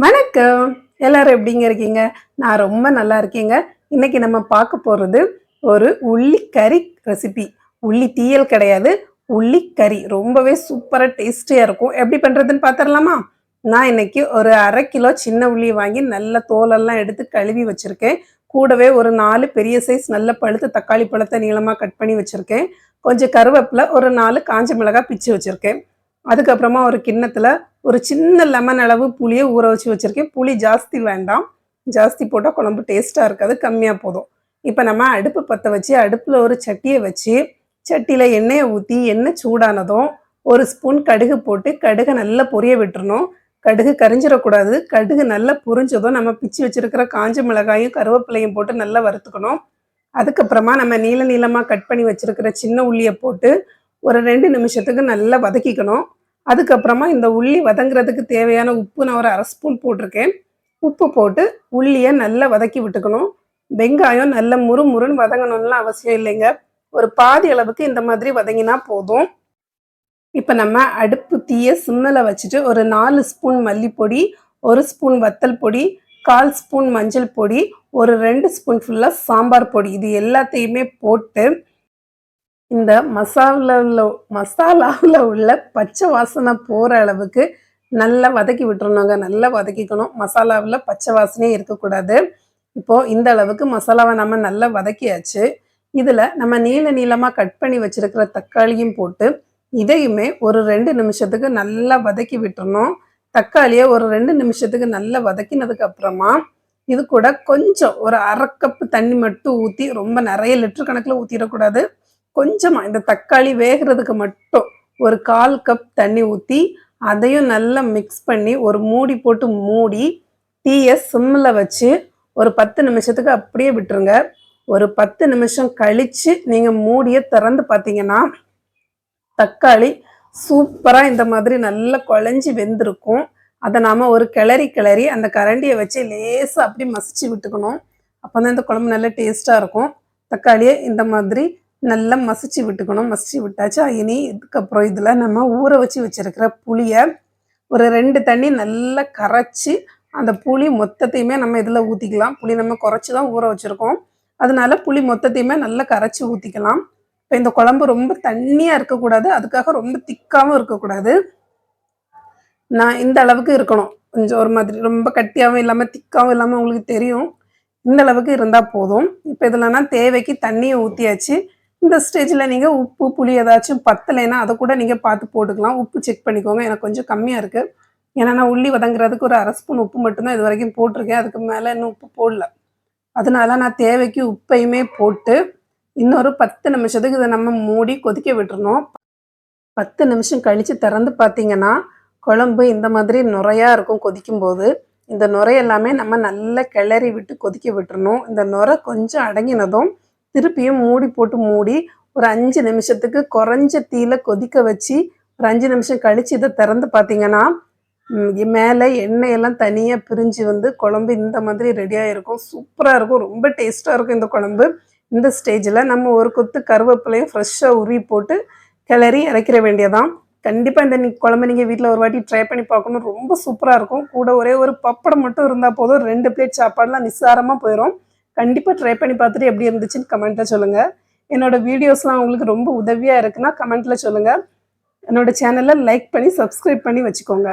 வணக்கம். எல்லாரும் எப்படிங்க இருக்கீங்க? நான் ரொம்ப நல்லா இருக்கேங்க. இன்னைக்கு நம்ம பார்க்க போறது ஒரு உள்ளி கறி ரெசிபி. உள்ளி தீயல் கிடையாது. உள்ளி கறி. ரொம்பவே சூப்பரா டேஸ்டியா இருக்கும். எப்படி பண்றதுன்னு பார்த்துரலாமா? நான் இன்னைக்கு ஒரு 1/2 கிலோ சின்ன உள்ளி வாங்கி நல்ல தோலெல்லாம் எடுத்து கழுவி வச்சிருக்கேன். கூடவே ஒரு 4 பெரிய சைஸ் நல்ல பழுத்த தக்காளி பழத்த நீளமா கட் பண்ணி வச்சிருக்கேன். கொஞ்சம் கருவேப்பில, ஒரு 4 காஞ்ச மிளகாய் பிச்சு வச்சிருக்கேன். அதுக்கப்புறமா ஒரு கிண்ணத்துல ஒரு சின்ன லெமன் அளவு புளியை ஊற வச்சு வச்சிருக்கேன். புளி ஜாஸ்தி வேண்டாம். ஜாஸ்தி போட்டால் குழம்பு டேஸ்ட்டாக இருக்காது. கம்மியாக போதும். இப்போ நம்ம அடுப்பு பற்ற வச்சு அடுப்பில் ஒரு சட்டியை வச்சு சட்டியில் எண்ணெயை ஊற்றி எண்ணெய் சூடானதும் ஒரு ஸ்பூன் கடுகு போட்டு கடுகை நல்லா பொரிய விட்டுறணும். கடுகு கரிஞ்சிடக்கூடாது. கடுகு நல்லா பொரிஞ்சதும் நம்ம பிச்சு வச்சிருக்கிற காஞ்ச மிளகாயும் கருவேப்பிலையும் போட்டு நல்லா வறுத்துக்கணும். அதுக்கப்புறமா நம்ம நீள நீளமாக கட் பண்ணி வச்சிருக்கிற சின்ன உள்ளியை போட்டு ஒரு 2 நிமிஷத்துக்கு நல்லா வதக்கிக்கணும். அதுக்கப்புறமா இந்த உள்ளி வதங்குறதுக்கு தேவையான உப்பு நான் ஒரு 1/2 ஸ்பூன் போட்டிருக்கேன். உப்பு போட்டு உள்ளியை நல்லா வதக்கி விட்டுக்கணும். வெங்காயம் நல்ல முறுமுறுன்னு வதங்கணும்லாம் அவசியம் இல்லைங்க. ஒரு பாதி அளவுக்கு இந்த மாதிரி வதங்கினா போதும். இப்போ நம்ம அடுப்பு தீயை சிம்மில் வச்சுட்டு ஒரு 4 ஸ்பூன் மல்லிப்பொடி, 1 ஸ்பூன் வத்தல் பொடி, 1/4 ஸ்பூன் மஞ்சள் பொடி, ஒரு 2 ஸ்பூன் ஃபுல்லாக சாம்பார் பொடி, இது எல்லாத்தையுமே போட்டு இந்த மசாலாவில் உள்ள பச்சை வாசனை போகிற அளவுக்கு நல்லா வதக்கி விட்டுறணுங்க. நல்லா வதக்கிக்கணும். மசாலாவில் பச்சை வாசனையே இருக்கக்கூடாது. இப்போது இந்த அளவுக்கு மசாலாவை நம்ம நல்லா வதக்கியாச்சு. இதில் நம்ம நீளமாக கட் பண்ணி வச்சுருக்கிற தக்காளியும் போட்டு இதையுமே ஒரு 2 நிமிஷத்துக்கு நல்லா வதக்கி விட்டுறணும். தக்காளியை ஒரு 2 நிமிஷத்துக்கு நல்லா வதக்கினதுக்கு அப்புறமா இது கூட கொஞ்சம் ஒரு 1/2 கப்பு தண்ணி மட்டும் ஊற்றி, ரொம்ப நிறைய லிட்டர் கணக்கில் ஊற்றிடக்கூடாது. கொஞ்சமாக இந்த தக்காளி வேகிறதுக்கு மட்டும் ஒரு 1/4 கப் தண்ணி ஊற்றி அதையும் நல்லா மிக்ஸ் பண்ணி ஒரு மூடி போட்டு மூடி தீயை சிம்மில் வச்சு ஒரு 10 நிமிஷத்துக்கு அப்படியே விட்டுருங்க. ஒரு 10 நிமிஷம் கழித்து நீங்கள் மூடியை திறந்து பார்த்தீங்கன்னா தக்காளி சூப்பராக இந்த மாதிரி நல்லா குழஞ்சி வெந்திருக்கும். அதை நாம் ஒரு கிளறி அந்த கரண்டியை வச்சு லேசாக அப்படி மசிச்சு விட்டுக்கணும். அப்போ தான் இந்த குழம்பு நல்லா டேஸ்ட்டாக இருக்கும். தக்காளியை இந்த மாதிரி நல்லா மசிச்சு விட்டுக்கணும். மசிச்சு விட்டாச்சு. இனி இதுக்கப்புறம் இதில் நம்ம ஊற வச்சு வச்சுருக்கிற புளியை ஒரு 2 தண்ணி நல்லா கரைச்சி அந்த புளி மொத்தத்தையுமே நம்ம இதில் ஊற்றிக்கலாம். புளி நம்ம குறைச்சி தான் ஊற வச்சுருக்கோம். அதனால புளி மொத்தத்தையுமே நல்லா கரைச்சி ஊற்றிக்கலாம். இப்போ இந்த குழம்பு ரொம்ப தண்ணியாக இருக்கக்கூடாது. அதுக்காக ரொம்ப திக்காகவும் இருக்கக்கூடாது. நான் இந்த அளவுக்கு இருக்கணும். கொஞ்சம் ஒரு மாதிரி ரொம்ப கட்டியாகவும் இல்லாமல் திக்காகவும் இல்லாமல் உங்களுக்கு தெரியும். இந்த அளவுக்கு இருந்தால் போதும். இப்போ இதில் நான் தேவைக்கு தண்ணியை ஊற்றியாச்சு. இந்த ஸ்டேஜில் நீங்கள் உப்பு புளி ஏதாச்சும் பத்தலைன்னா அதை கூட நீங்கள் பார்த்து போட்டுக்கலாம். உப்பு செக் பண்ணிக்கோங்க. எனக்கு கொஞ்சம் கம்மியாக இருக்குது. ஏன்னா நான் உள்ளி வதங்குறதுக்கு ஒரு 1/2 ஸ்பூன் உப்பு மட்டும்தான் இது வரைக்கும் போட்டிருக்கேன். அதுக்கு மேலே இன்னும் உப்பு போடல. அதனால நான் தேவைக்கு உப்பையுமே போட்டு இன்னொரு 10 நிமிஷத்துக்கு இதை நம்ம மூடி கொதிக்க விட்டுறணும். 10 நிமிஷம் கழித்து திறந்து பார்த்தீங்கன்னா குழம்பு இந்த மாதிரி நுரையாக இருக்கும். கொதிக்கும்போது இந்த நுரை எல்லாமே நம்ம நல்லா கிளறி விட்டு கொதிக்க விட்டுறணும். இந்த நுரை கொஞ்சம் அடங்கினதும் திருப்பியும் மூடி போட்டு மூடி ஒரு 5 நிமிஷத்துக்கு குறைஞ்ச தீயில கொதிக்க வச்சு ஒரு 5 நிமிஷம் கழித்து இதை திறந்து பார்த்தீங்கன்னா மேலே எண்ணெயெல்லாம் தனியாக பிரிஞ்சு வந்து குழம்பு இந்த மாதிரி ரெடியாக இருக்கும். சூப்பராக இருக்கும். ரொம்ப டேஸ்ட்டாக இருக்கும் இந்த குழம்பு. இந்த ஸ்டேஜில் நம்ம ஒரு கொத்து கருவேப்பிலையும் ஃப்ரெஷ்ஷாக உருவி போட்டு கிளறி இறக்கிற வேண்டியதான். கண்டிப்பாக இந்த குழம்பு நீங்கள் வீட்டில் ஒரு வாட்டி ட்ரை பண்ணி பார்க்கணும். ரொம்ப சூப்பராக இருக்கும். கூட ஒரே ஒரு பப்படம் மட்டும் இருந்தால் போதும். 2 பிளேட் சாப்பாடுலாம் நிஸ்சாரமாக போயிடும். கண்டிப்பாக ட்ரை பண்ணி பார்த்துட்டு எப்படி இருந்துச்சுன்னு கமெண்ட்டில் சொல்லுங்கள். என்னோடய வீடியோஸ்லாம் உங்களுக்கு ரொம்ப உதவியாக இருக்குன்னா கமெண்ட்டில் சொல்லுங்கள். என்னோடய சேனலை லைக் பண்ணி சப்ஸ்கிரைப் பண்ணி வச்சுக்கோங்க.